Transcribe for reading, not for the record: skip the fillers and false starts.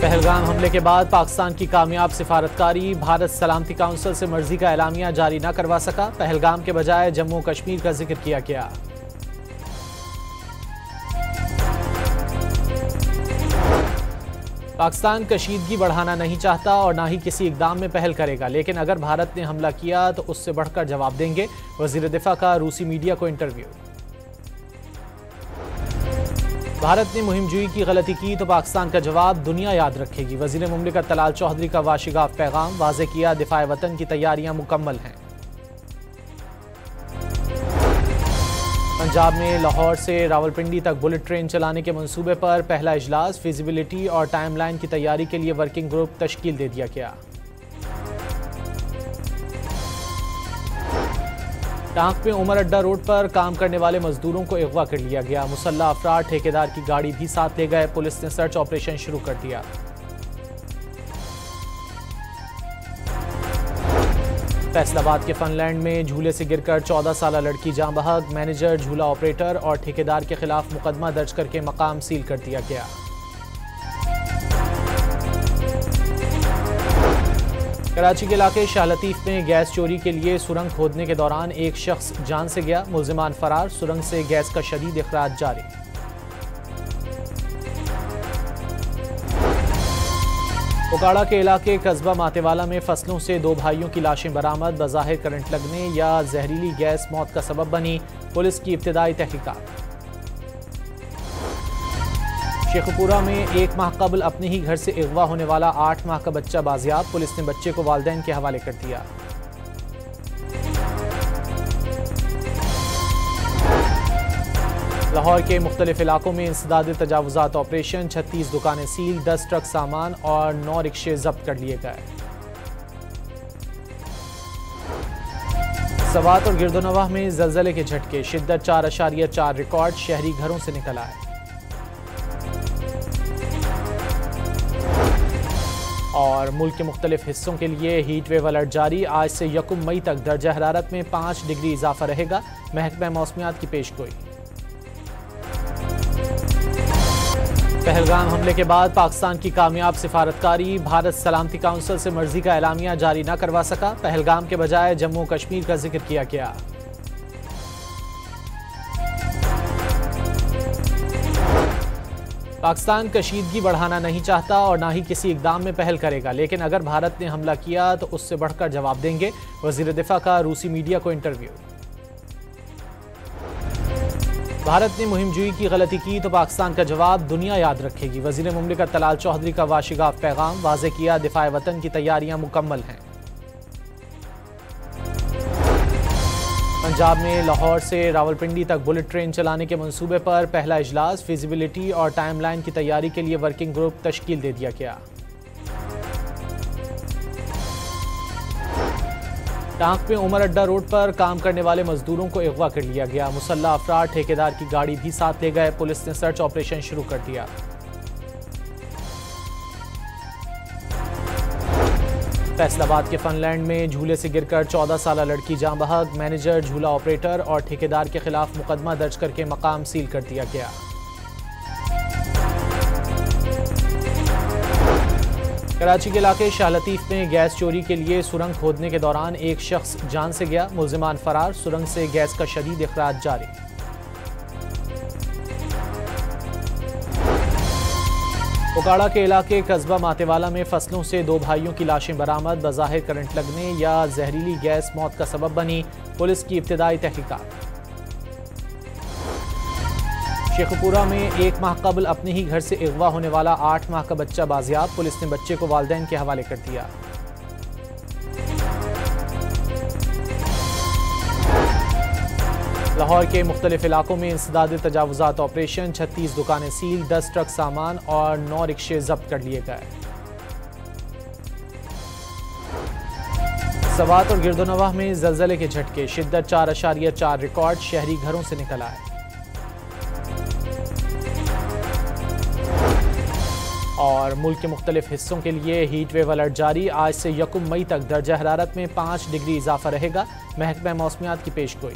पहलगाम हमले के बाद पाकिस्तान की कामयाब सिफारतकारी, भारत सलामती काउंसिल से मर्जी का एलामिया जारी न करवा सका। पहलगाम के बजाय जम्मू कश्मीर का जिक्र किया गया। पाकिस्तान कशीदगी बढ़ाना नहीं चाहता और ना ही किसी इकदाम में पहल करेगा, लेकिन अगर भारत ने हमला किया तो उससे बढ़कर जवाब देंगे। वजीर दिफा का रूसी मीडिया को इंटरव्यू। भारत ने मुहिमजुई की गलती की तो पाकिस्तान का जवाब दुनिया याद रखेगी। वजीर मुमलिकत तलाल चौधरी का वाशिगाफ पैगाम, वाज़े किया दिफा वतन की तैयारियां मुकम्मल हैं। पंजाब में लाहौर से रावलपिंडी तक बुलेट ट्रेन चलाने के मंसूबे पर पहला इजलास, फिजिबिलिटी और टाइमलाइन की तैयारी के लिए वर्किंग ग्रुप तश्कील दे दिया गया। टांक में उमर अड्डा रोड पर काम करने वाले मजदूरों को अगवा कर लिया गया। मुसल्लह अफराद ठेकेदार की गाड़ी भी साथ ले गए। पुलिस ने सर्च ऑपरेशन शुरू कर दिया। फैसलाबाद के फनलैंड में झूले से गिरकर 14 साल लड़की जाँ बहक, मैनेजर, झूला ऑपरेटर और ठेकेदार के खिलाफ मुकदमा दर्ज करके मकाम सील कर दिया गया। कराची के इलाके शाह लतीफ में गैस चोरी के लिए सुरंग खोदने के दौरान एक शख्स जान से गया। मुल्जिमान फरार, सुरंग से गैस का शदीद इखराज जारी। उकाड़ा के इलाके कस्बा मातेवाला में फसलों से 2 भाइयों की लाशें बरामद, बज़ाहिर करंट लगने या जहरीली गैस मौत का सबब बनी। पुलिस की इब्तिदाई तहकीकात। शेखपुरा में 1 माह कबल अपने ही घर से अगवा होने वाला 8 माह का बच्चा बाजियाब। पुलिस ने बच्चे को वालिदैन के हवाले कर दिया। लाहौर के मुख्तलिफ इलाकों में इंसदाद तजावुजात ऑपरेशन, 36 दुकानें सील, 10 ट्रक सामान और 9 रिक्शे जब्त कर लिए गए। सवात और गिरदोनवाह में जलजले के झटके, शिद्दत 4.4 रिकॉर्ड, शहरी घरों से निकल आए। और मुल्क के मुख्तलिफ हिस्सों के लिए हीट वेव अलर्ट जारी। आज से 1 मई तक दर्जा हरारत में 5 डिग्री इजाफा रहेगा। महकमा मौसमियात की पेशगोई। पहलगाम हमले के बाद पाकिस्तान की कामयाब सिफारतकारी, भारत सलामती काउंसिल से मर्जी का एलामिया जारी न करवा सका। पहलगाम के बजाय जम्मू कश्मीर का जिक्र किया गया। पाकिस्तान कशीदगी बढ़ाना नहीं चाहता और ना ही किसी इकदाम में पहल करेगा, लेकिन अगर भारत ने हमला किया तो उससे बढ़कर जवाब देंगे। वजीर दिफा का रूसी मीडिया को इंटरव्यू। भारत ने मुहिमजुई की गलती की तो पाकिस्तान का जवाब दुनिया याद रखेगी। वजीर मुमलिकत तलाल चौधरी का वाशिगाफ पैगाम, वाज़े किया दिफा वतन की तैयारियां मुकम्मल हैं। पंजाब में लाहौर से रावलपिंडी तक बुलेट ट्रेन चलाने के मंसूबे पर पहला इजलास, फिजिबिलिटी और टाइमलाइन की तैयारी के लिए वर्किंग ग्रुप तश्कील दे दिया गया। टांक में उमर अड्डा रोड पर काम करने वाले मजदूरों को अगवा कर लिया गया। मुसल्लह अफराद ठेकेदार की गाड़ी भी साथ ले गए। पुलिस ने सर्च ऑपरेशन शुरू कर दिया। फैसलाबाद के फनलैंड में झूले से गिरकर 14 साल लड़की जाँ बहक, मैनेजर, झूला ऑपरेटर और ठेकेदार के खिलाफ मुकदमा दर्ज करके मकाम सील कर दिया गया। कराची के इलाके शाह लतीफ में गैस चोरी के लिए सुरंग खोदने के दौरान एक शख्स जान से गया। मुल्जिमान फरार, सुरंग से गैस का शदीद इखराज जारी। उकाड़ा के इलाके कस्बा मातेवाला में फसलों से 2 भाइयों की लाशें बरामद, बज़ाहिर करंट लगने या जहरीली गैस मौत का सबब बनी। पुलिस की इब्तिदाई तहकीकात। शेखपुरा में 1 माह कबल अपने ही घर से अगवा होने वाला 8 माह का बच्चा बाजियाब। पुलिस ने बच्चे को वालिदैन के हवाले कर दिया। लाहौर के मुख्तलिफ इलाकों में इंसदाद तजावुजात ऑपरेशन, 36 दुकानें सील, 10 ट्रक सामान और 9 रिक्शे जब्त कर लिए गए। सवात और गिरदोनवाह में जलजले के झटके, शिद्दत 4.4 रिकॉर्ड, शहरी घरों से निकल आए। और मुल्क के मुख्तलिफ हिस्सों के लिए हीट वेव अलर्ट जारी। आज से 1 मई तक दर्जा हरारत में 5 डिग्री इजाफा रहेगा। महकमा मौसमियात की पेशगोई।